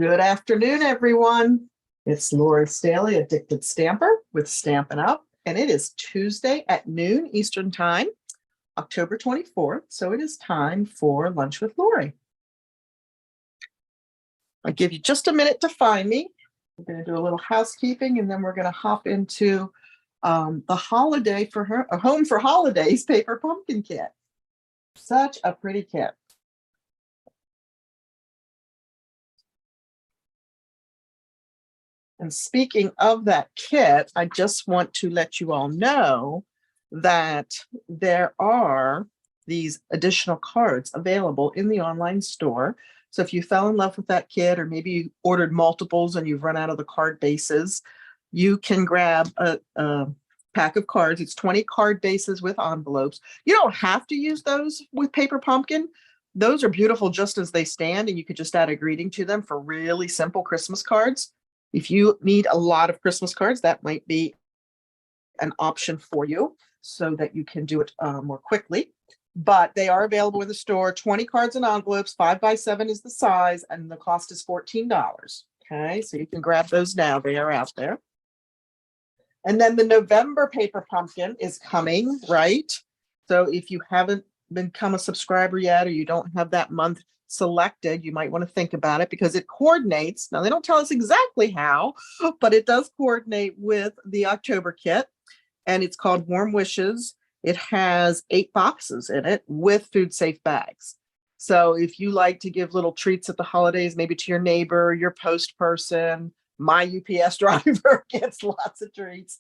Good afternoon, everyone. It's Lori Staley, Addicted Stamper with Stampin' Up, and it is Tuesday at noon Eastern Time, October 24th. So it is time for Lunch with Lori. I'll give you just a minute to find me. We're going to do a little housekeeping, and then we're going to hop into the holiday for her, a Home for Holidays paper pumpkin kit. Such a pretty kit. And speaking of that kit, I just want to let you all know that there are these additional cards available in the online store. So if you fell in love with that kit, or maybe you ordered multiples and you've run out of the card bases, you can grab a pack of cards. It's 20 card bases with envelopes. You don't have to use those with paper pumpkin. Those are beautiful just as they stand, and you could just add a greeting to them for really simple Christmas cards. If you need a lot of Christmas cards, that might be an option for you so that you can do it more quickly. But they are available in the store. 20 cards and envelopes, 5x7 is the size, and the cost is $14. Okay, so you can grab those now. They are out there. And then the November paper pumpkin is coming, right? So if you haven't become a subscriber yet, or you don't have that month selected, you might want to think about it, because it coordinates. Now, they don't tell us exactly how, but it does coordinate with the October kit, and it's called Warm Wishes. It has 8 boxes in it with food safe bags. So if you like to give little treats at the holidays, maybe to your neighbor, your post person, my UPS driver gets lots of treats.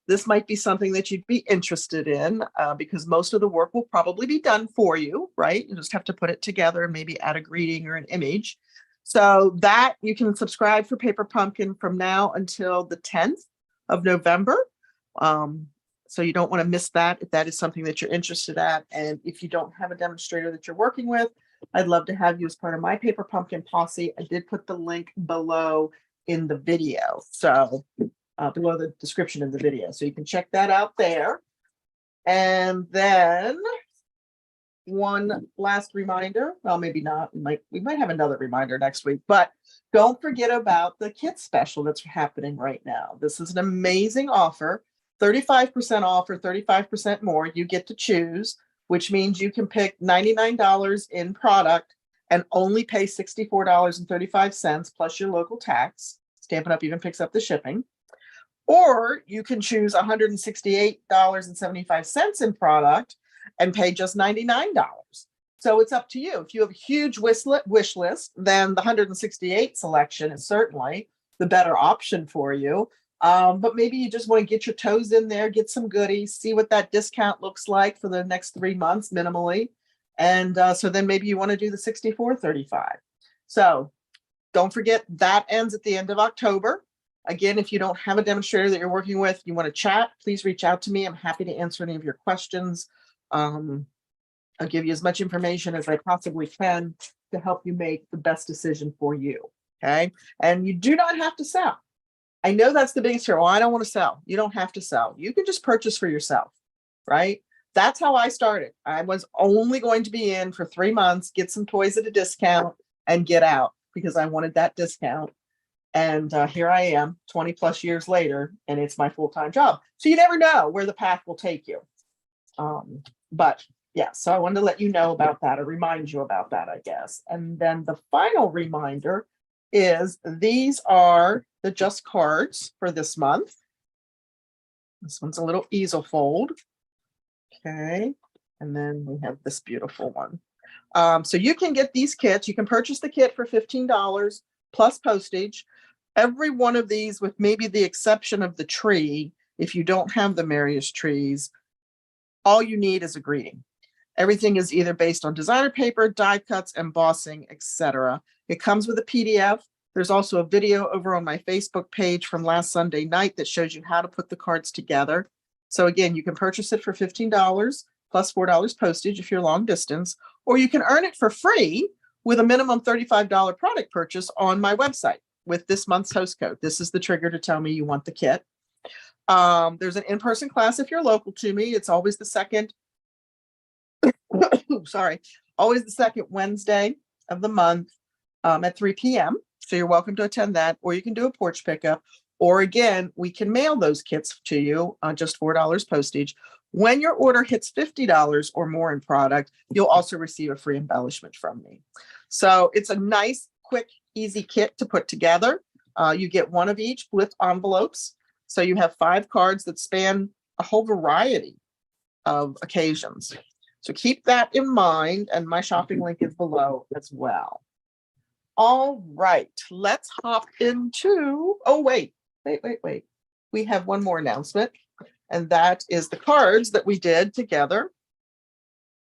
This might be something that you'd be interested in, because most of the work will probably be done for you, right? You just have to put it together and maybe add a greeting or an image. So that you can subscribe for Paper Pumpkin from now until the 10th of November. So you don't want to miss that if that is something that you're interested at. And if you don't have a demonstrator that you're working with, I'd love to have you as part of my Paper Pumpkin posse. I did put the link below in the video, so below the description of the video. So you can check that out there. And then one last reminder, well, maybe not, we might have another reminder next week, but don't forget about the kit special that's happening right now. This is an amazing offer, 35% off or 35% more. You get to choose, which means you can pick $99 in product and only pay $64.35 plus your local tax. Stampin' Up! Even picks up the shipping. Or you can choose $168.75 in product and pay just $99. So it's up to you. If you have a huge wish list, then the 168 selection is certainly the better option for you. But maybe you just want to get your toes in there, get some goodies, see what that discount looks like for the next 3 months minimally. And so then maybe you want to do the $64.35. So don't forget that ends at the end of October. Again, if you don't have a demonstrator that you're working with, you want to chat, please reach out to me. I'm happy to answer any of your questions. I'll give you as much information as I possibly can to help you make the best decision for you. Okay. And you do not have to sell. I know that's the biggest fear. Well, I don't want to sell. You don't have to sell. You can just purchase for yourself, right? That's how I started. I was only going to be in for 3 months, get some toys at a discount, and get out because I wanted that discount. And here I am 20 plus years later, and it's my full-time job. So you never know where the path will take you. But yeah, so I wanted to let you know about that, or remind you about that, I guess. And then the final reminder is these are the just cards for this month. This one's a little easel fold. Okay. And then we have this beautiful one. So you can get these kits. You can purchase the kit for $15 plus postage. Every one of these, with maybe the exception of the tree, if you don't have the merriest trees, all you need is a greeting. Everything is either based on designer paper, die cuts, embossing, etc. It comes with a PDF. There's also a video over on my Facebook page from last Sunday night that shows you how to put the cards together. So again, you can purchase it for $15 plus $4 postage if you're long distance, or you can earn it for free with a minimum $35 product purchase on my website with this month's host code. This is the trigger to tell me you want the kit. There's an in-person class if you're local to me. It's always the second, always the second Wednesday of the month. at 3 p.m. So you're welcome to attend that, or you can do a porch pickup. Or again, we can mail those kits to you on just $4 postage. When your order hits $50 or more in product, you'll also receive a free embellishment from me. So it's a nice, quick, easy kit to put together. You get one of each with envelopes. So you have 5 cards that span a whole variety of occasions. So keep that in mind, and my shopping link is below as well. All right, let's hop into, oh, wait. We have one more announcement, and that is the cards that we did together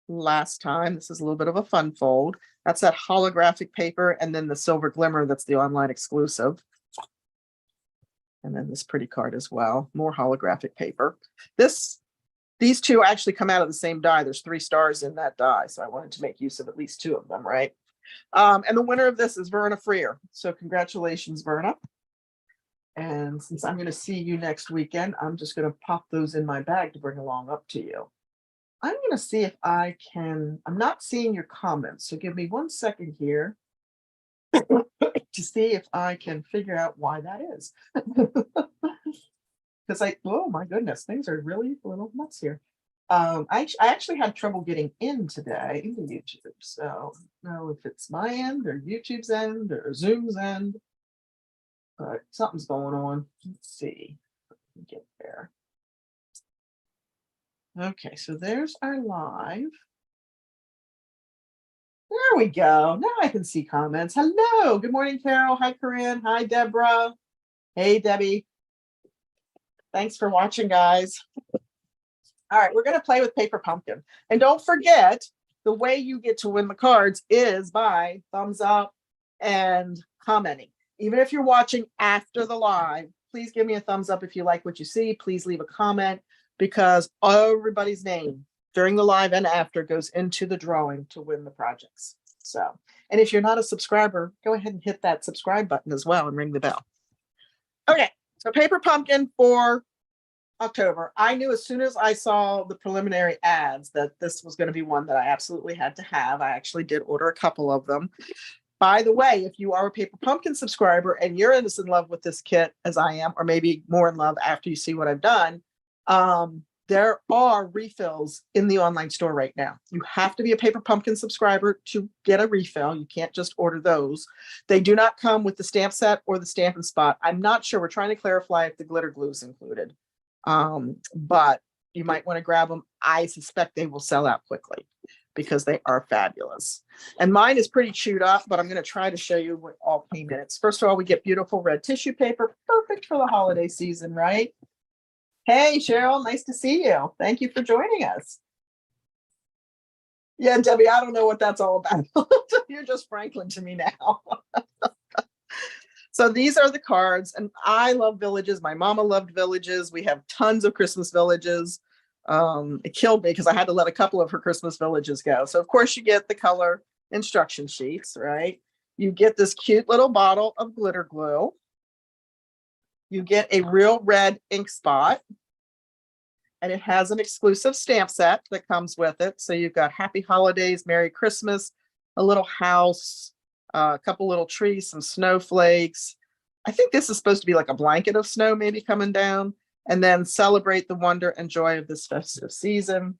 last time. This is a little bit of a fun fold. That's that holographic paper, and then the silver glimmer, that's the online exclusive. And then this pretty card as well, more holographic paper. These two actually come out of the same die. There's 3 stars in that die, so I wanted to make use of at least 2 of them, right? And the winner of this is Verna Freer. So congratulations, Verna. And since I'm going to see you next weekend, I'm just going to pop those in my bag to bring along up to you. I'm going to see if I can, I'm not seeing your comments, so give me 1 second here to see if I can figure out why that is. Because oh my goodness, things are really a little nuts here. I actually had trouble getting in today into YouTube. So I don't know if it's my end or YouTube's end or Zoom's end, but something's going on. Let's see. Get there. Okay, so there's our live. There we go. Now I can see comments. Hello. Good morning, Carol. Hi, Corinne. Hi, Deborah. Hey, Debbie. Thanks for watching, guys. All right, we're going to play with Paper Pumpkin. And don't forget, the way you get to win the cards is by thumbs up and commenting. Even if you're watching after the live, please give me a thumbs up if you like what you see. Please leave a comment, because everybody's name during the live and after goes into the drawing to win the projects. So, and if you're not a subscriber, go ahead and hit that subscribe button as well and ring the bell. Okay, so Paper Pumpkin for October. I knew as soon as I saw the preliminary ads that this was going to be one that I absolutely had to have. I actually did order a couple of them. By the way, if you are a Paper Pumpkin subscriber and you're as in love with this kit as I am, or maybe more in love after you see what I've done, there are refills in the online store right now. You have to be a Paper Pumpkin subscriber to get a refill. You can't just order those. They do not come with the stamp set or the Stampin' Spot. I'm not sure. We're trying to clarify if the glitter glue is included. But you might want to grab them. I suspect they will sell out quickly because they are fabulous. And mine is pretty chewed up, but I'm going to try to show you what all came in. First of all, we get beautiful red tissue paper, perfect for the holiday season, right? Hey, Cheryl, nice to see you. Thank you for joining us. Yeah, Debbie, I don't know what that's all about. You're just Franklin to me now. So these are the cards, and I love villages. My mama loved villages. We have tons of Christmas villages. It killed me because I had to let a couple of her Christmas villages go. So of course you get the color instruction sheets, right? You get this cute little bottle of glitter glue. You get a real red ink spot, and it has an exclusive stamp set that comes with it. So you've got Happy Holidays, Merry Christmas, a little house, a couple little trees, some snowflakes. I think this is supposed to be like a blanket of snow maybe coming down, and then celebrate the wonder and joy of this festive season.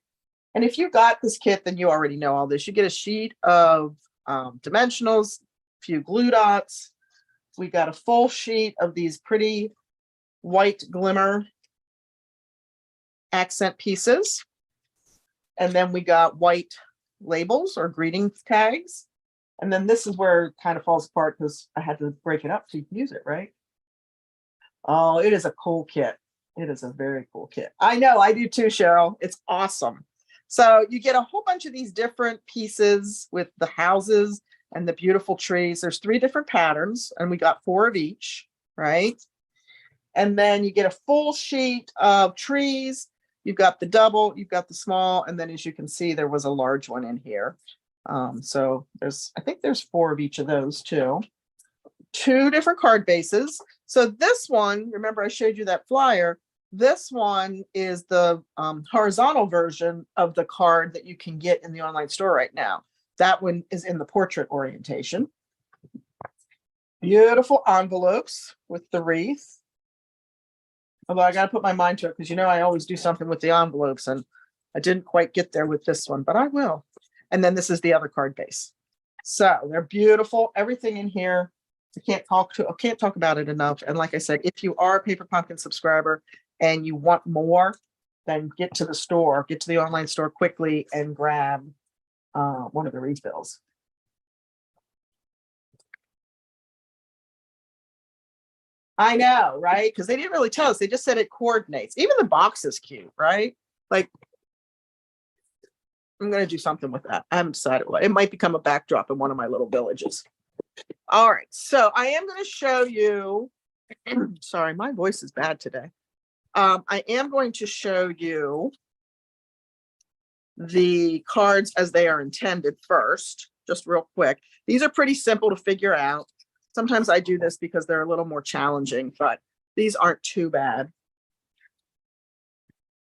And if you got this kit, then you already know all this. You get a sheet of dimensionals, a few glue dots. We got a full sheet of these pretty white glimmer accent pieces. And then we got white labels or greeting tags. And then this is where it kind of falls apart because I had to break it up so you can use it, right? Oh, it is a cool kit. It is a very cool kit. I know, I do too, Cheryl. It's awesome. So you get a whole bunch of these different pieces with the houses and the beautiful trees. There's 3 different patterns, and we got 4 of each, right? And then you get a full sheet of trees. You've got the double, you've got the small, and then as you can see, there was a large one in here. So I think there's 4 of each of those too. 2 different card bases. So this one, remember I showed you that flyer. This one is the horizontal version of the card that you can get in the online store right now. That one is in the portrait orientation. Beautiful envelopes with the wreath. Although I got to put my mind to it because I always do something with the envelopes and I didn't quite get there with this one, but I will. And then this is the other card base. So they're beautiful. Everything in here. I can't talk about it enough. And like I said, if you are a Paper Pumpkin subscriber and you want more, then get to the online store quickly and grab one of the refills. I know, right? Because they didn't really tell us. They just said it coordinates. Even the box is cute, right? Like, I'm going to do something with that. I haven't decided what. It might become a backdrop in one of my little villages. All right. So I am going to show you. Sorry, my voice is bad today. I am going to show you the cards as they are intended first, just real quick. These are pretty simple to figure out. Sometimes I do this because they're a little more challenging, but these aren't too bad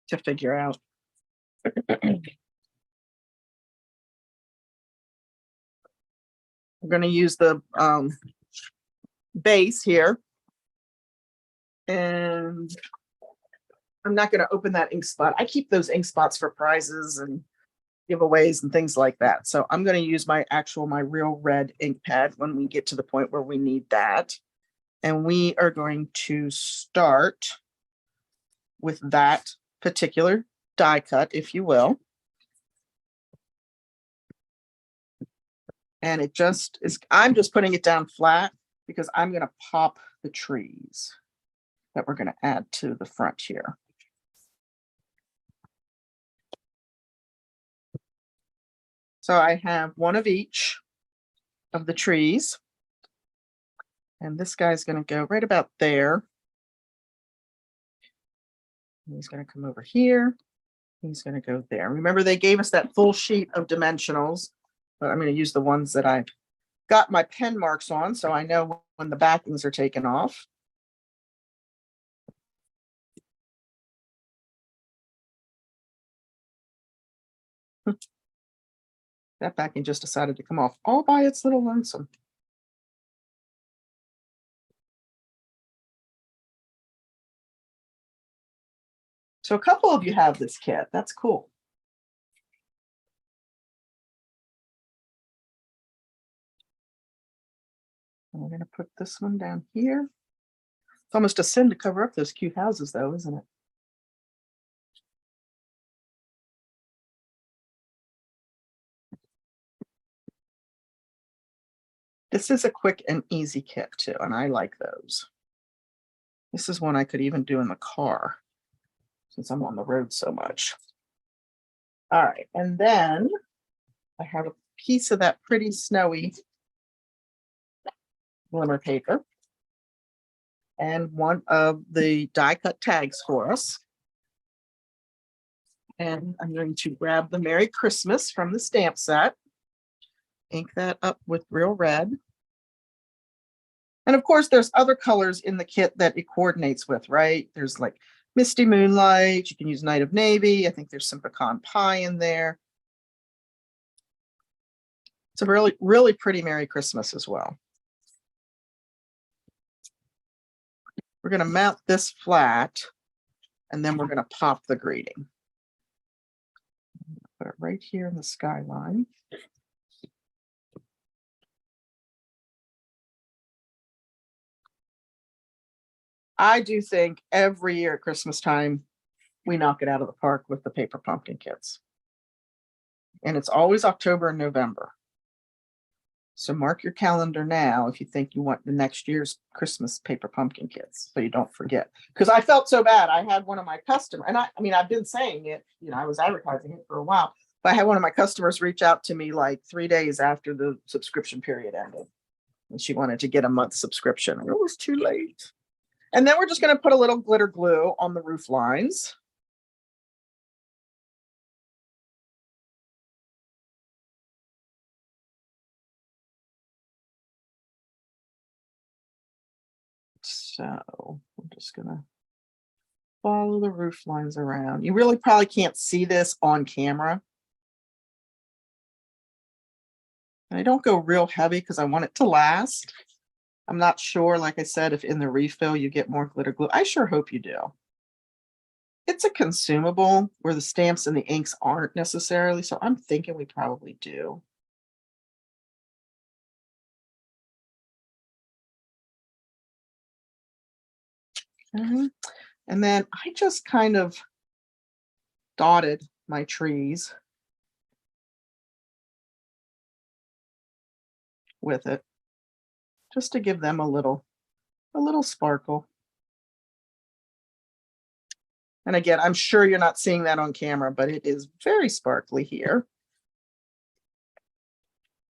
to figure out. I'm going to use the base here. And I'm not going to open that ink spot. I keep those ink spots for prizes and giveaways and things like that. So I'm going to use my real red ink pad when we get to the point where we need that. And we are going to start with that particular die cut, if you will. And it just is, I'm just putting it down flat because I'm going to pop the trees that we're going to add to the front here. So I have one of each of the trees. And this guy's going to go right about there. He's going to come over here. He's going to go there. Remember, they gave us that full sheet of dimensionals, but I'm going to use the ones that I've got my pen marks on so I know when the backings are taken off. That backing just decided to come off all by its little lonesome. So a couple of you have this kit. That's cool. And we're going to put this one down here. It's almost a sin to cover up those cute houses, though, isn't it? This is a quick and easy kit, too, and I like those. This is one I could even do in the car since I'm on the road so much. All right, and then I have a piece of that pretty snowy glimmer paper and one of the die cut tags for us. And I'm going to grab the Merry Christmas from the stamp set, ink that up with real red. And of course, there's other colors in the kit that it coordinates with, right? There's like Misty Moonlight. You can use Night of Navy. I think there's some pecan pie in there. It's a really, really pretty Merry Christmas as well. We're going to mount this flat, and then we're going to pop the greeting. Put it right here in the skyline. I do think every year at Christmas time, we knock it out of the park with the paper pumpkin kits. And it's always October and November. So mark your calendar now if you think you want the next year's Christmas paper pumpkin kits, so you don't forget. Because I felt so bad. I had one of my customers, and I mean, I've been saying it, I was advertising it for a while, but I had one of my customers reach out to me like 3 days after the subscription period ended. And she wanted to get a month subscription. And it was too late. And then we're just going to put a little glitter glue on the roof lines. So I'm just going to follow the roof lines around. You really probably can't see this on camera. And I don't go real heavy because I want it to last. I'm not sure, like I said, if in the refill you get more glitter glue. I sure hope you do. It's a consumable where the stamps and the inks aren't necessarily, so I'm thinking we probably do. Okay. And then I just kind of dotted my trees with it just to give them a little sparkle. And again, I'm sure you're not seeing that on camera, but it is very sparkly here.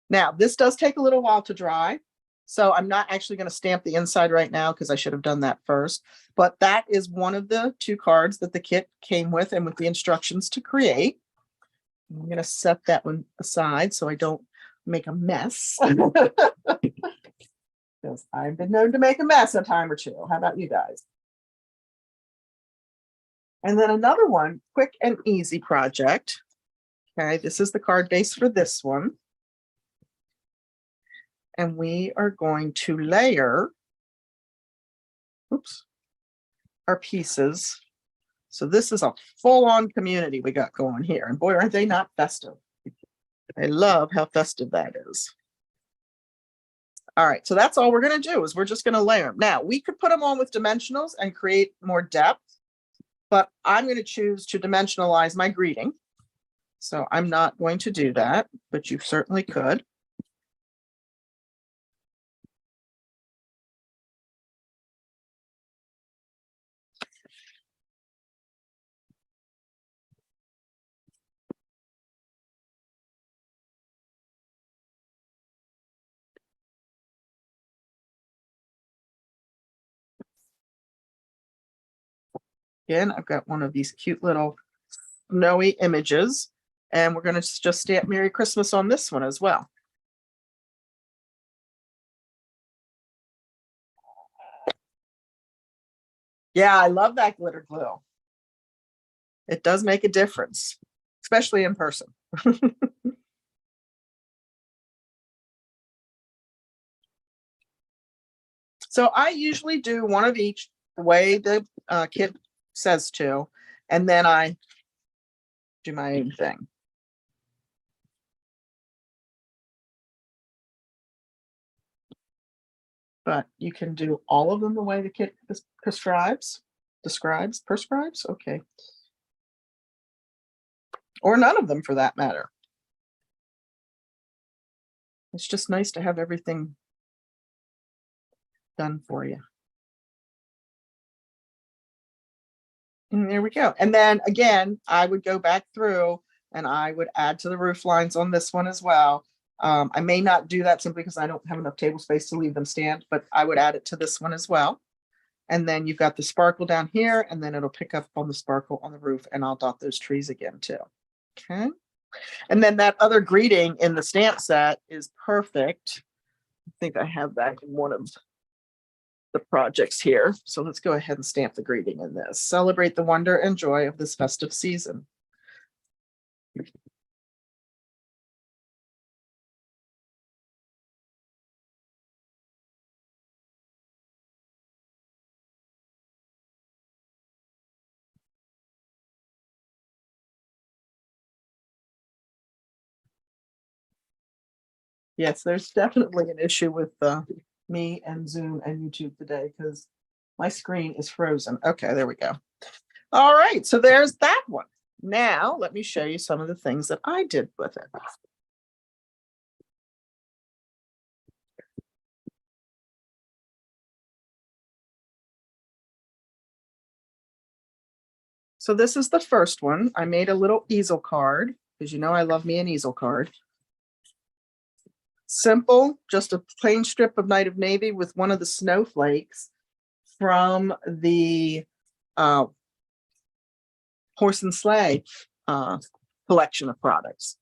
Now, this does take a little while to dry, so I'm not actually going to stamp the inside right now because I should have done that first. But that is one of the 2 cards that the kit came with and with the instructions to create. I'm going to set that one aside so I don't make a mess. Because I've been known to make a mess a time or two. How about you guys? And then another one, quick and easy project. Okay, this is the card base for this one. And we are going to layer, our pieces. So this is a full-on community we got going here. And boy, aren't they not festive. I love how festive that is. All right, so that's all we're going to do is we're just going to layer them. Now, we could put them on with dimensionals and create more depth, but I'm going to choose to dimensionalize my greeting. So I'm not going to do that, but you certainly could. Again, I've got one of these cute little snowy images, and we're going to just stamp Merry Christmas on this one as well. Yeah, I love that glitter glue. It does make a difference, especially in person. So I usually do one of each the way the kit says to, and then I do my own thing. But you can do all of them the way the kit prescribes. Okay. Or none of them for that matter. It's just nice to have everything done for you. And there we go. And then again, I would go back through and I would add to the roof lines on this one as well. I may not do that simply because I don't have enough table space to leave them stand, but I would add it to this one as well. And then you've got the sparkle down here, and then it'll pick up on the sparkle on the roof, and I'll dot those trees again too. Okay. And then that other greeting in the stamp set is perfect. I think I have that in one of the projects here. So let's go ahead and stamp the greeting in this. Celebrate the wonder and joy of this festive season. Yes, there's definitely an issue with me and Zoom and YouTube today because my screen is frozen. Okay, there we go. All right, so there's that one. Now, let me show you some of the things that I did with it. So this is the first one. I made a little easel card because you know I love me an easel card. Simple, just a plain strip of Night of Navy with one of the snowflakes from the horse and sleigh collection of products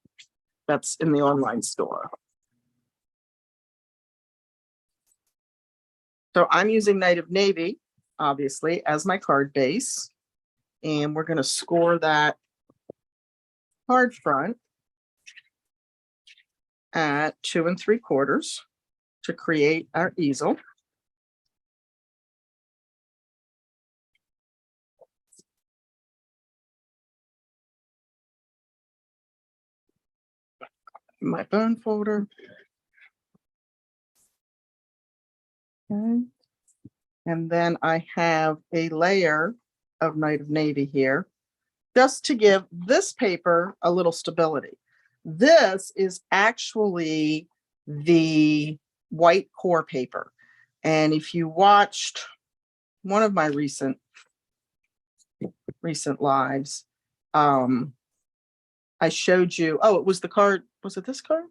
that's in the online store. So I'm using Night of Navy, obviously, as my card base. And we're going to score that card front at 2 3/4 to create our easel. my bone folder. Okay. And then I have a layer of Night of Navy here, just to give this paper a little stability. This is actually the white core paper. And if you watched one of my recent lives, I showed you, oh, it was the card. Was it this card?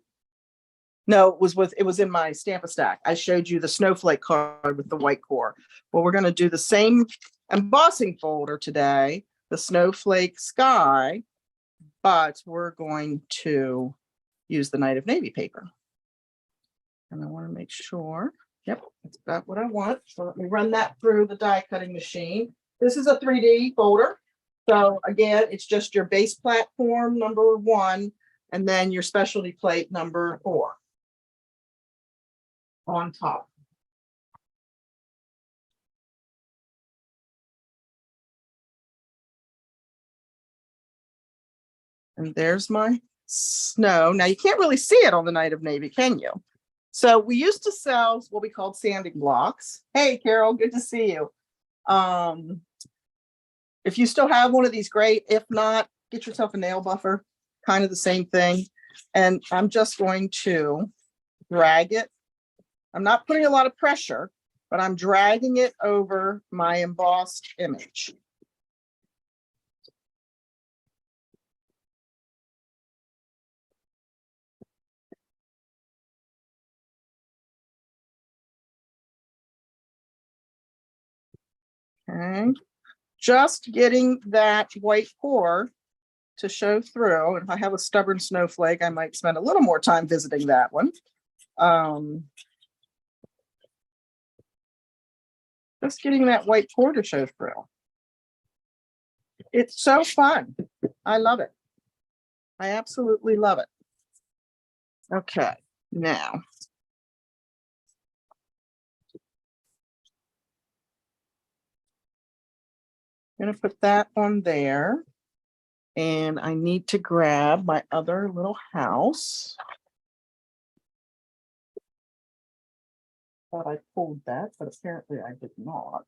No, it was in my Stamp-A-Stack. I showed you the snowflake card with the white core. Well, we're going to do the same embossing folder today, the snowflake sky, but we're going to use the Night of Navy paper. And I want to make sure, yep, that's about what I want. So let me run that through the die cutting machine. This is a 3D folder. So again, it's just your base platform number 1, and then your specialty plate number 4 on top. And there's my snow. Now you can't really see it on the Night of Navy, can you? So we used to sell what we called sanding blocks. Hey, Carol, good to see you. If you still have one of these, great. If not, get yourself a nail buffer, kind of the same thing. And I'm just going to drag it. I'm not putting a lot of pressure, but I'm dragging it over my embossed image. Okay, just getting that white core to show through. And if I have a stubborn snowflake, I might spend a little more time visiting that one. Just getting that white core to show through. It's so fun. I love it. I absolutely love it. Okay, now. I'm going to put that on there. And I need to grab my other little house. Thought I pulled that, but apparently I did not.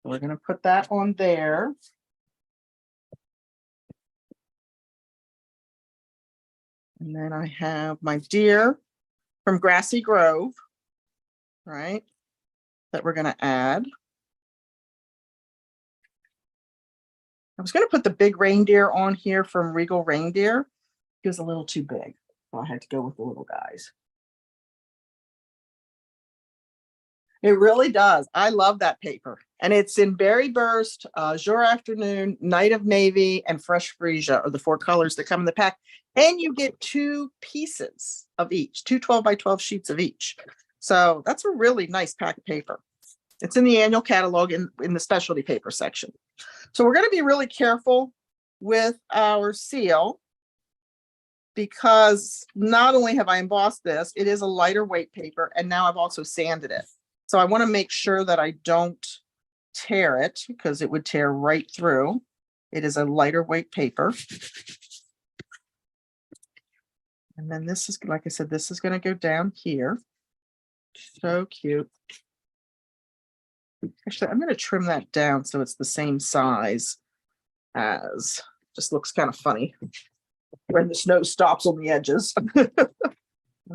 We're going to put that on there. And then I have my deer from Grassy Grove, right, that we're going to add. I was going to put the big reindeer on here from Regal Reindeer. It was a little too big, so I had to go with the little guys. It really does. I love that paper. And it's in Berry Burst, Jour Afternoon, Night of Navy, and Fresh Freesia are the 4 colors that come in the pack. And you get 2 pieces of each, 2 12x12 sheets of each. So that's a really nice pack of paper. It's in the annual catalog in the specialty paper section. So we're going to be really careful with our seal, because not only have I embossed this, it is a lighter weight paper, and now I've also sanded it. So I want to make sure that I don't tear it, because it would tear right through. It is a lighter weight paper. And then this is, like I said, this is going to go down here. So cute. Actually, I'm going to trim that down so it's the same size as, just looks kind of funny when the snow stops on the edges. And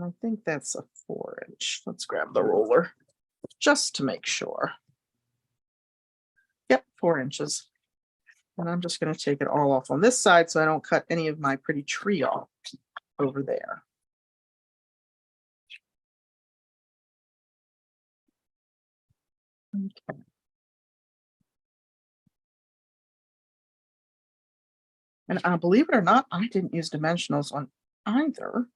I think that's a 4-inch. Let's grab the ruler just to make sure. Yep, 4 inches. And I'm just going to take it all off on this side so I don't cut any of my pretty tree off over there. Okay. And believe it or not, I didn't use dimensionals on either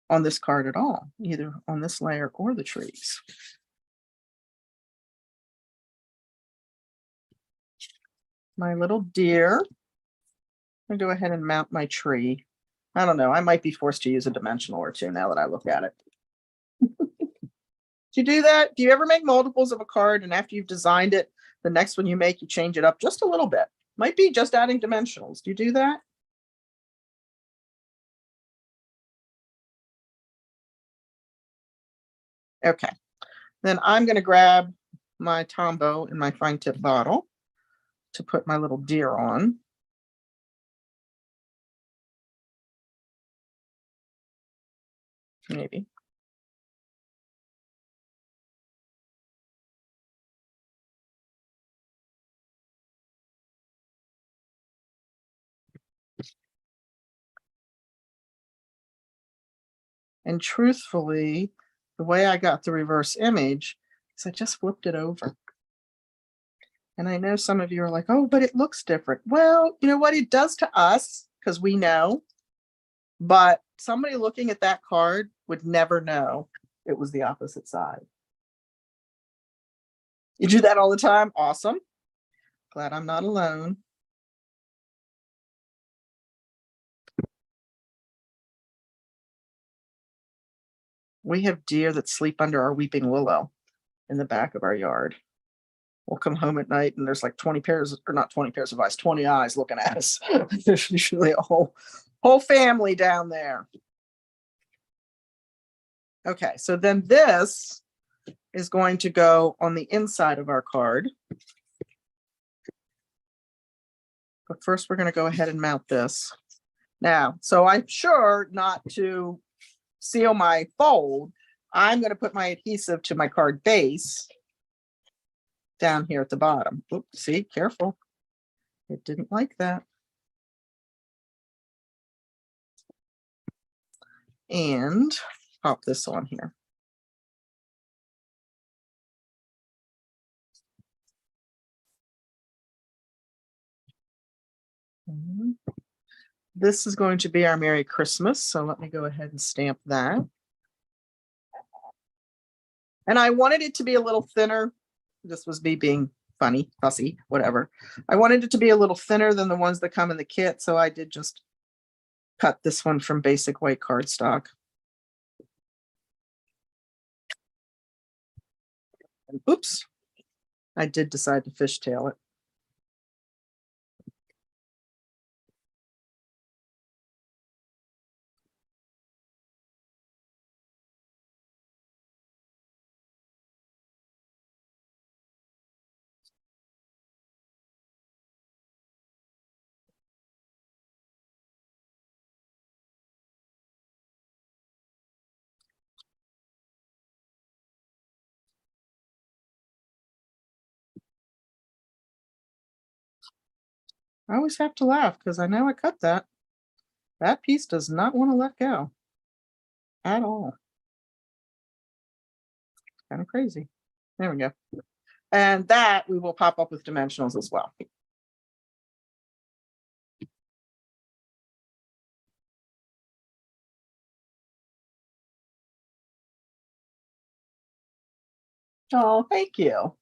on this card at all, either on this layer or the trees. My little deer. I'm going to go ahead and mount my tree. I don't know. I might be forced to use a dimensional or 2 now that I look at it. Do you do that? Do you ever make multiples of a card, and after you've designed it, the next one you make, you change it up just a little bit? Might be just adding dimensionals. Do you do that? Okay. Then I'm going to grab my Tombow and my fine tip bottle to put my little deer on. Maybe. And truthfully, the way I got the reverse image is I just flipped it over. And I know some of you are like, oh, but it looks different. Well, you know what it does to us, because we know, but somebody looking at that card would never know it was the opposite side. You do that all the time? Awesome. Glad I'm not alone. We have deer that sleep under our weeping willow in the back of our yard. We'll come home at night and there's like 20 pairs, or not 20 pairs of eyes, 20 eyes looking at us. There's usually a whole family down there. Okay, so then this is going to go on the inside of our card. But first we're going to go ahead and mount this. Now, so I'm sure not to seal my fold, I'm going to put my adhesive to my card base down here at the bottom. Oops, see, careful. It didn't like that. And pop this on here. This is going to be our Merry Christmas. So let me go ahead and stamp that. And I wanted it to be a little thinner. This was me being funny, fussy, whatever. I wanted it to be a little thinner than the ones that come in the kit. So I did just cut this one from basic white cardstock. And oops, I did decide to fishtail it. I always have to laugh because I know I cut that. That piece does not want to let go at all. Kind of crazy. There we go. And that we will pop up with dimensionals as well. Oh, thank you.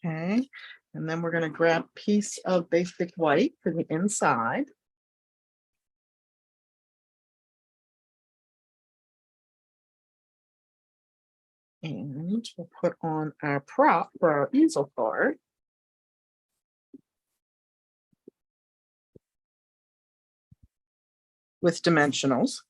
Okay, and then we're going to grab a piece of basic white for the inside. And we'll put on our prop for our easel card. With dimensionals.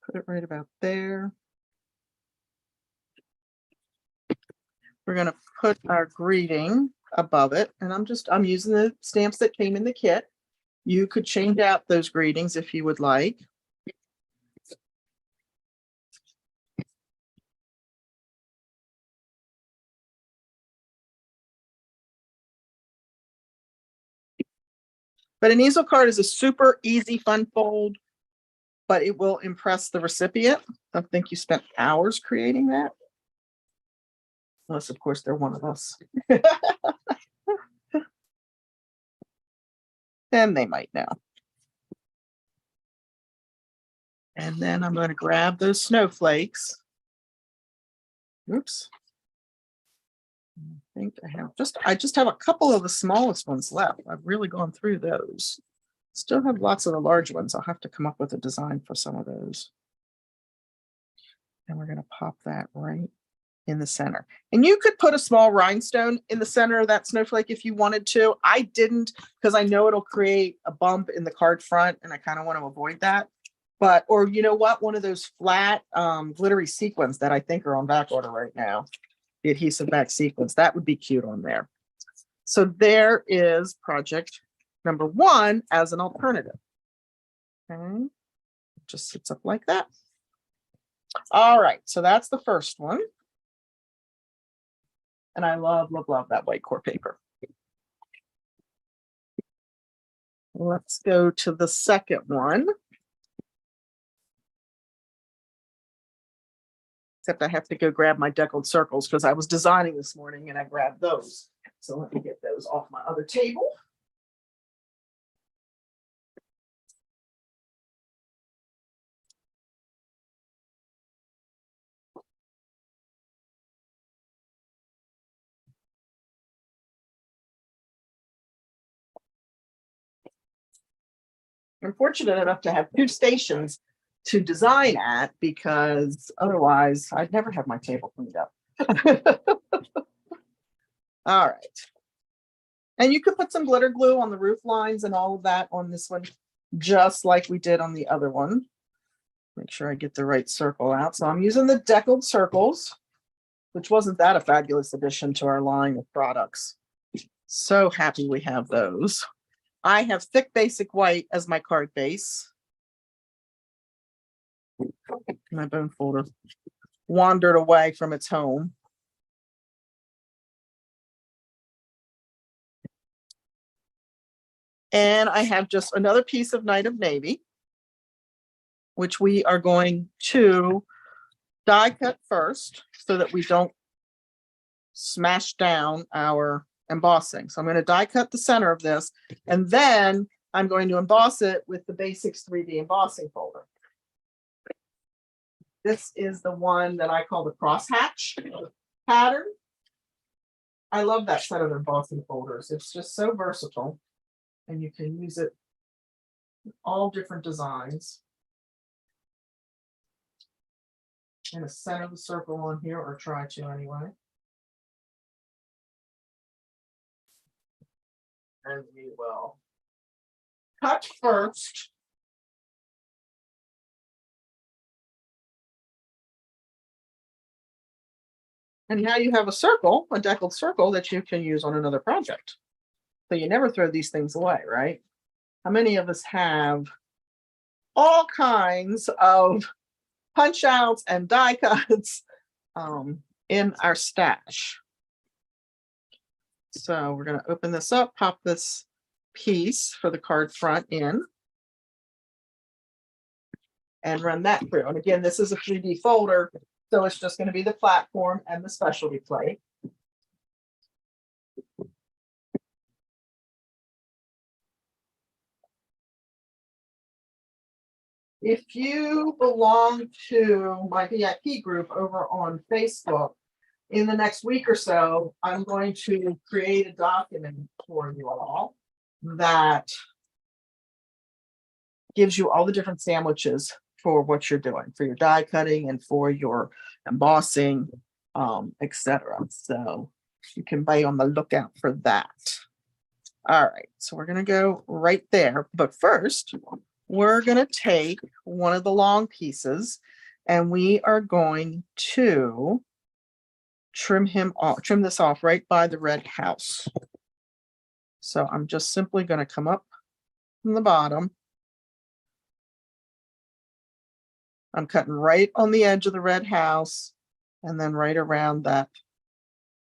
Put it right about there. We're going to put our greeting above it, and I'm using the stamps that came in the kit. You could change out those greetings if you would like. But an easel card is a super easy, fun fold, but it will impress the recipient. I think you spent hours creating that. Unless, of course, they're one of us. Then they might know. And then I'm going to grab those snowflakes. Oops. think I just have a couple of the smallest ones left. I've really gone through those. Still have lots of the large ones. I'll have to come up with a design for some of those. And we're going to pop that right in the center. And you could put a small rhinestone in the center of that snowflake if you wanted to. I didn't, because I know it'll create a bump in the card front and I kind of want to avoid that. But, or you know what, one of those flat glittery sequins that I think are on back order right now, the adhesive back sequins, that would be cute on there. So there is project number 1 as an alternative. Okay, just sits up like that. All right, so that's the first one. And I love, love, love that white core paper. Let's go to the second one. Except I have to go grab my deckled circles because I was designing this morning and I grabbed those. So let me get those off my other table. I'm fortunate enough to have 2 stations to design at because otherwise I'd never have my table cleaned up. All right. And you could put some glitter glue on the roof lines and all of that on this one, just like we did on the other one. Make sure I get the right circle out. So I'm using the deckled circles, which wasn't that a fabulous addition to our line of products. So happy we have those. I have thick basic white as my card base. My bone folder wandered away from its home. And I have just another piece of Night of Navy, which we are going to die cut first so that we don't smash down our embossing. So I'm going to die cut the center of this, and then I'm going to emboss it with the Basics 3D embossing folder. This is the one that I call the crosshatch pattern. I love that set of embossing folders. It's just so versatile, and you can use it in all different designs. And a center of the circle on here, or try to anyway. And we will cut first. And now you have a circle, a deckled circle that you can use on another project. So you never throw these things away, right? How many of us have all kinds of punch outs and die cuts in our stash? So we're going to open this up, pop this piece for the card front in, and run that through. And again, this is a 3D folder, so it's just going to be the platform and the specialty plate. If you belong to my VIP group over on Facebook, in the next week or so, I'm going to create a document for you all that gives you all the different sandwiches for what you're doing, for your die cutting and for your embossing, etc. So you can be on the lookout for that. All right, so we're going to go right there. But first, we're going to take one of the long pieces and we are going to trim this off right by the red house. So I'm just simply going to come up from the bottom. I'm cutting right on the edge of the red house and then right around that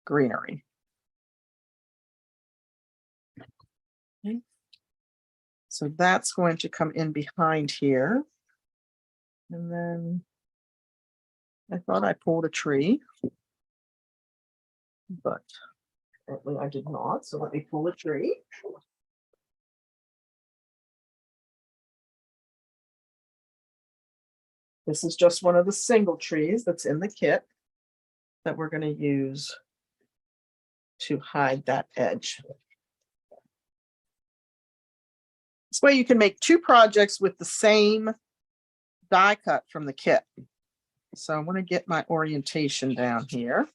greenery. Okay. So that's going to come in behind here. And then I thought I pulled a tree, but apparently I did not. So let me pull a tree. This is just one of the single trees that's in the kit that we're going to use to hide that edge. This way you can make 2 projects with the same die cut from the kit. So I want to get my orientation down here.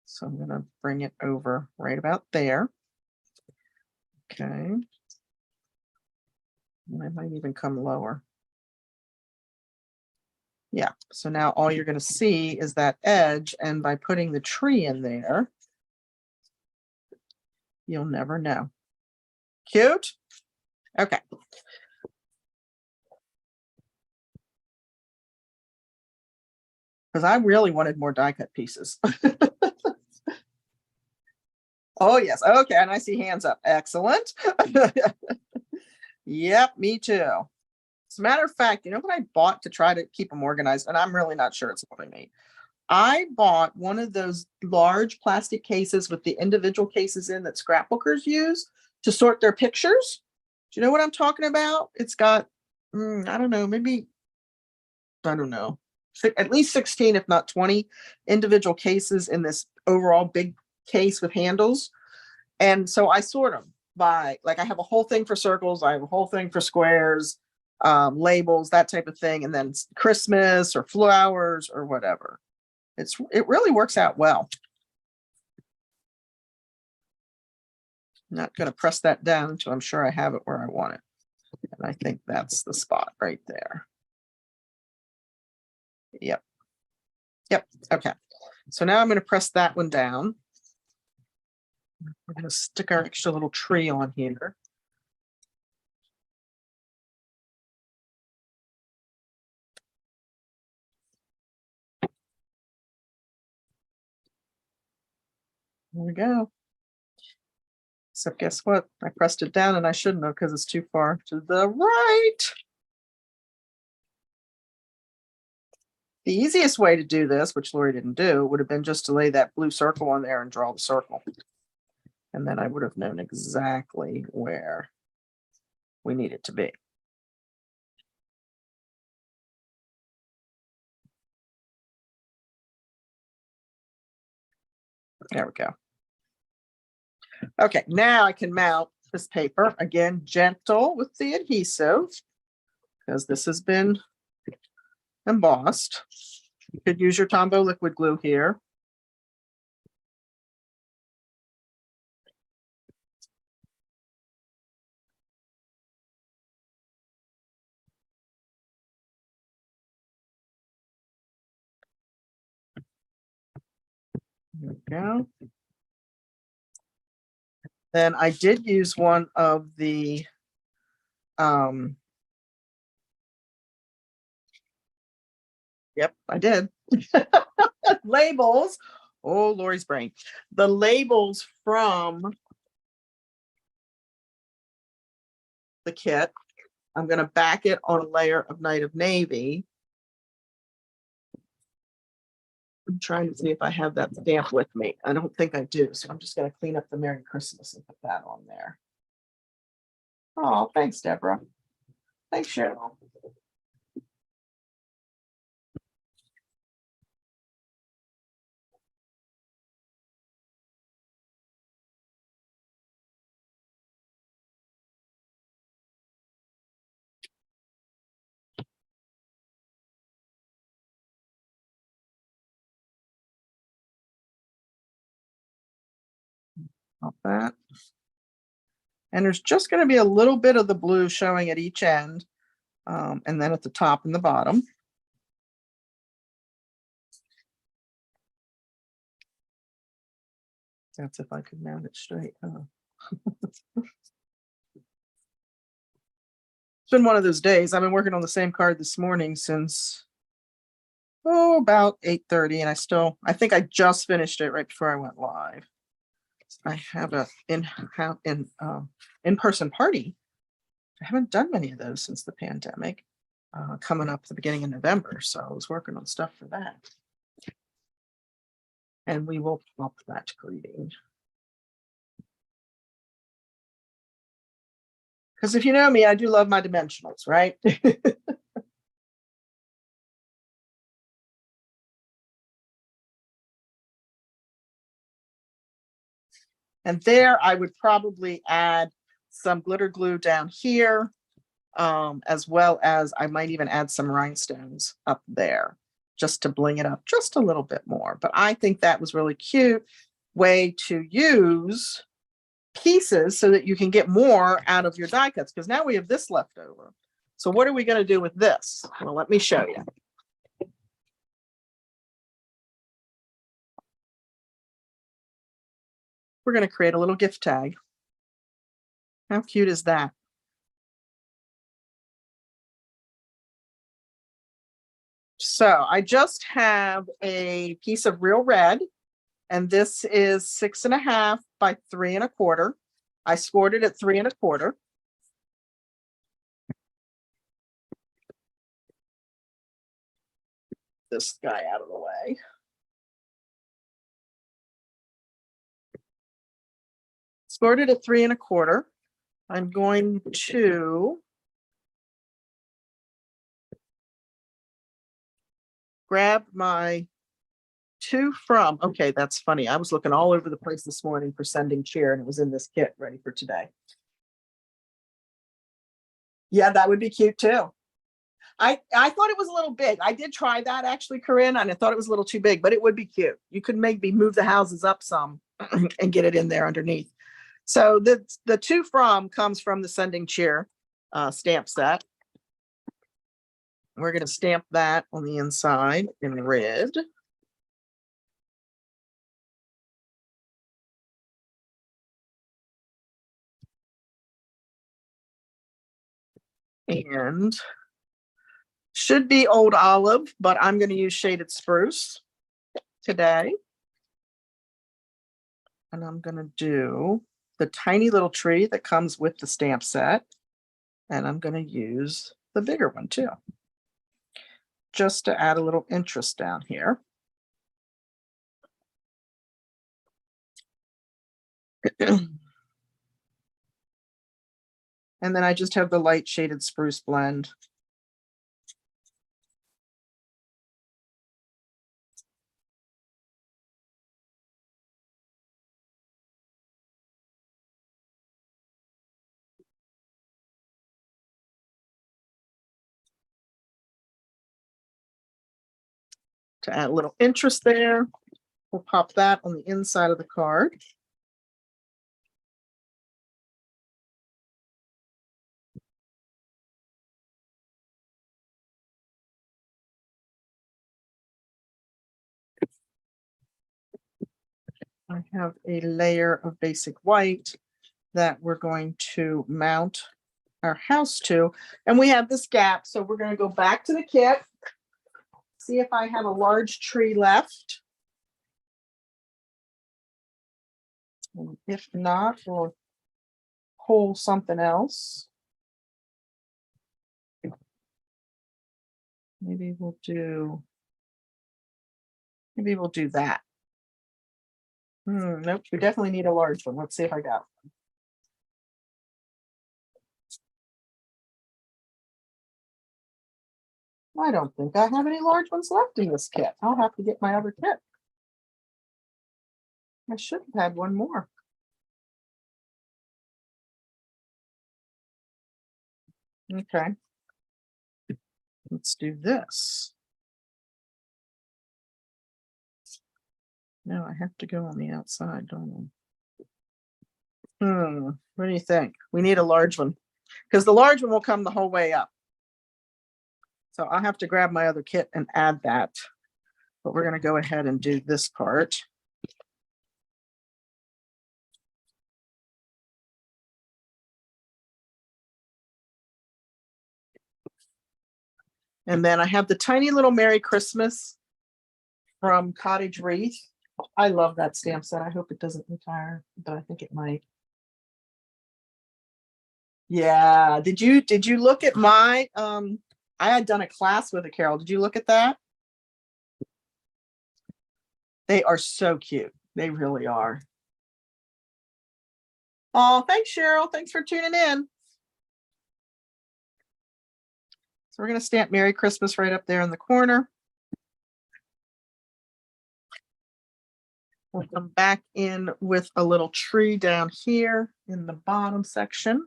So I'm going to bring it over right about there. Okay. I might even come lower. Yeah, so now all you're going to see is that edge, and by putting the tree in there, you'll never know. Cute? Okay. Because I really wanted more die cut pieces. Oh, yes. Okay, and I see hands up. Excellent. Yep, me too. As a matter of fact, you know what I bought to try to keep them organized? And I'm really not sure it's what I made. I bought one of those large plastic cases with the individual cases in that scrapbookers use to sort their pictures. Do you know what I'm talking about? It's got, I don't know, maybe, I don't know, at least 16, if not 20 individual cases in this overall big case with handles. And so I sort them by, like, I have a whole thing for circles, I have a whole thing for squares, labels, that type of thing, and then Christmas or flowers or whatever. It really works out well. I'm not going to press that down until I'm sure I have it where I want it. And I think that's the spot right there. Yep. Yep. Okay. So now I'm going to press that one down. We're going to stick our extra little tree on here. There we go. So guess what? I pressed it down and I shouldn't have because it's too far to the right. The easiest way to do this, which Lori didn't do, would have been just to lay that blue circle on there and draw the circle. And then I would have known exactly where we need it to be. There we go. Okay, now I can mount this paper. Again, gentle with the adhesive, because this has been embossed. You could use your Tombow liquid glue here. There we go. Then I did use one of the yep, I did. Labels. Oh, Lori's brain. The labels from the kit. I'm going to back it on a layer of Night of Navy. I'm trying to see if I have that stamp with me. I don't think I do. So I'm just going to clean up the Merry Christmas and put that on there. Oh, thanks, Deborah. Thanks, Cheryl. Pop that. And there's just going to be a little bit of the blue showing at each end, and then at the top and the bottom. That's if I could mount it straight. It's been one of those days. I've been working on the same card this morning since about 8:30, and I think I just finished it right before I went live. I have a in-person party. I haven't done many of those since the pandemic, coming up at the beginning of November. So I was working on stuff for that. And we will pop that greeting. Because if you know me, I do love my dimensionals, right? And there I would probably add some glitter glue down here, as well as I might even add some rhinestones up there just to bling it up just a little bit more. But I think that was really cute way to use pieces so that you can get more out of your die cuts, because now we have this left over. So what are we going to do with this? Well, let me show you. We're going to create a little gift tag. How cute is that? So I just have a piece of real red, and this is 6.5 by 3.25. I scored it at 3.25. This guy out of the way. Scored it at 3.25. I'm going to grab my okay, that's funny. I was looking all over the place this morning for sending cheer, and it was in this kit ready for today. Yeah, that would be cute too. I thought it was a little big. I did try that actually, Corinne, and I thought it was a little too big, but it would be cute. You could maybe move the houses up some and get it in there underneath. So the to from comes from the sending cheer stamp set. We're going to stamp that on the inside in red. And should be old olive, but I'm going to use shaded spruce today. And I'm going to do the tiny little tree that comes with the stamp set. And I'm going to use the bigger one too, just to add a little interest down here. And then I just have the light shaded spruce blend. To add a little interest there, we'll pop that on the inside of the card. I have a layer of basic white that we're going to mount our house to. And we have this gap, so we're going to go back to the kit, see if I have a large tree left. And if not, we'll pull something else. Maybe we'll do that. Nope, we definitely need a large one. Let's see if I got one. I don't think I have any large ones left in this kit. I'll have to get my other kit. I should have had one more. Okay. Let's do this. No, I have to go on the outside, don't I? What do you think? We need a large one because the large one will come the whole way up. So I'll have to grab my other kit and add that. But we're going to go ahead and do this part. And then I have the tiny little Merry Christmas from Cottage Wreath. I love that stamp set. I hope it doesn't retire, but I think it might. Yeah. Did you look at my I had done a class with it, Carol. Did you look at that? They are so cute. They really are. Oh, thanks, Cheryl. Thanks for tuning in. So we're going to stamp Merry Christmas right up there in the corner. We'll come back in with a little tree down here in the bottom section.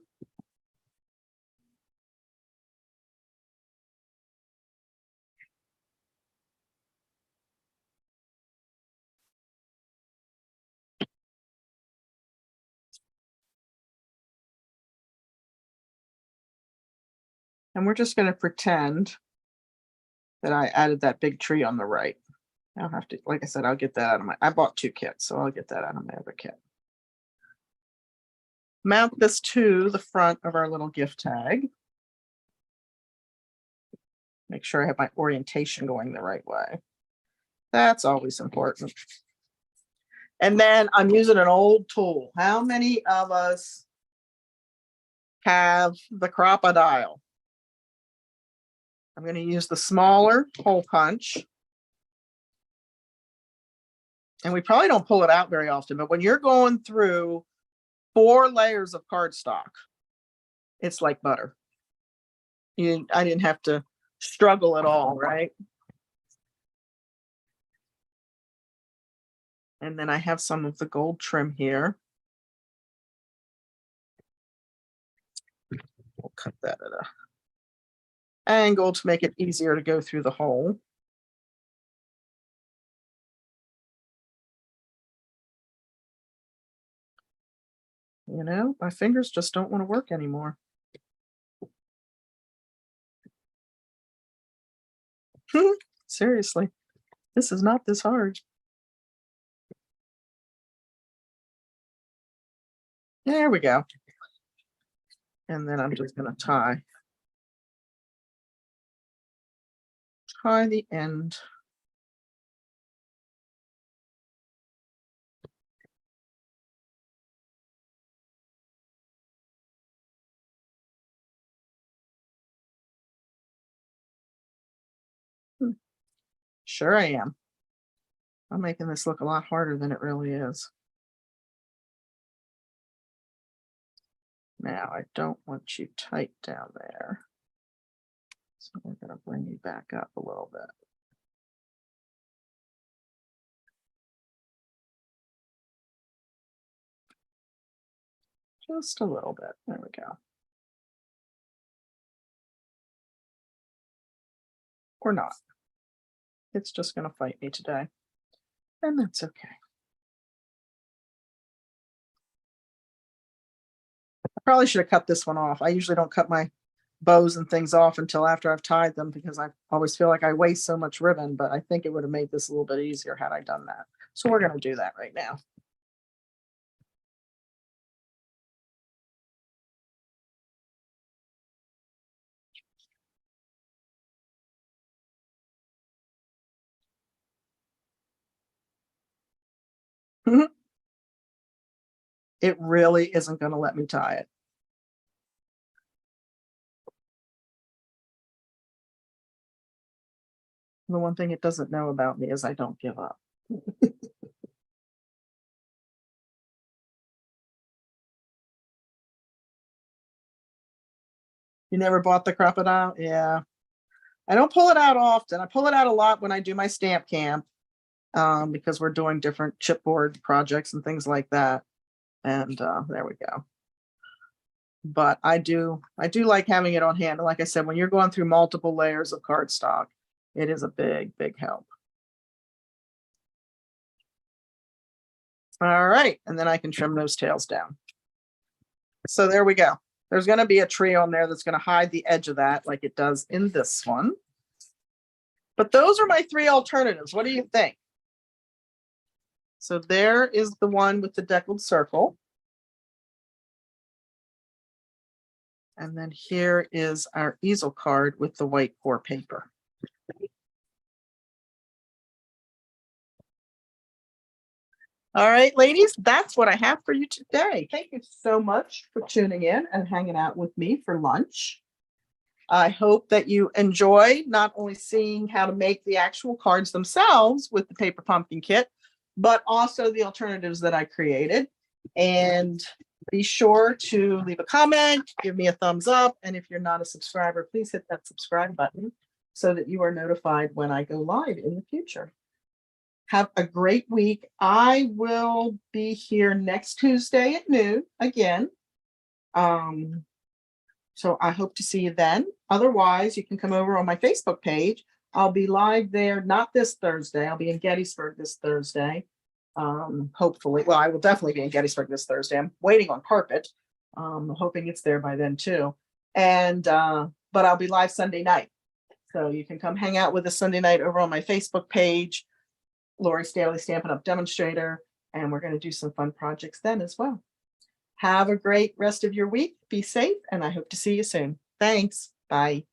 And we're just going to pretend that I added that big tree on the right. I'll have to, like I said, I'll get that out of I bought 2 kits, so I'll get that out of my other kit. Mount this to the front of our little gift tag. Make sure I have my orientation going the right way. That's always important. And then I'm using an old tool. How many of us have the crocodile? I'm going to use the smaller hole punch. And we probably don't pull it out very often, but when you're going through 4 layers of cardstock, it's like butter. I didn't have to struggle at all, right? And then I have some of the gold trim here. We'll cut that at an angle to make it easier to go through the hole. You know, my fingers just don't want to work anymore. Seriously, this is not this hard. There we go. And then I'm just going to tie the end. Sure I am. I'm making this look a lot harder than it really is. Now, I don't want you tight down there. So I'm going to bring you back up a little bit. Just a little bit. There we go. Or not. It's just going to fight me today. And that's okay. I probably should have cut this one off. I usually don't cut my bows and things off until after I've tied them because I always feel like I waste so much ribbon, but I think it would have made this a little bit easier had I done that. So we're going to do that right now. It really isn't going to let me tie it. The one thing it doesn't know about me is I don't give up. You never bought the crocodile? Yeah. I don't pull it out often. I pull it out a lot when I do my stamp camp because we're doing different chipboard projects and things like that. And there we go. But I do like having it on hand. And like I said, when you're going through multiple layers of cardstock, it is a big, big help. All right. And then I can trim those tails down. So there we go. There's going to be a tree on there that's going to hide the edge of that like it does in this one. But those are my 3 alternatives. What do you think? So there is the one with the deckled circle. And then here is our easel card with the white core paper. All right, ladies, that's what I have for you today. Thank you so much for tuning in and hanging out with me for lunch. I hope that you enjoy not only seeing how to make the actual cards themselves with the paper pumpkin kit, but also the alternatives that I created. And be sure to leave a comment, give me a thumbs up. And if you're not a subscriber, please hit that subscribe button so that you are notified when I go live in the future. Have a great week. I will be here next Tuesday at noon again. So I hope to see you then. Otherwise, you can come over on my Facebook page. I'll be live there, not this Thursday. I'll be in Gettysburg this Thursday. Hopefully, well, I will definitely be in Gettysburg this Thursday. I'm waiting on carpet. Hoping it's there by then too. And but I'll be live Sunday night. So you can come hang out with us Sunday night over on my Facebook page, Lori Staley Stampin' Up! Demonstrator, and we're going to do some fun projects then as well. Have a great rest of your week. Be safe, and I hope to see you soon. Thanks. Bye.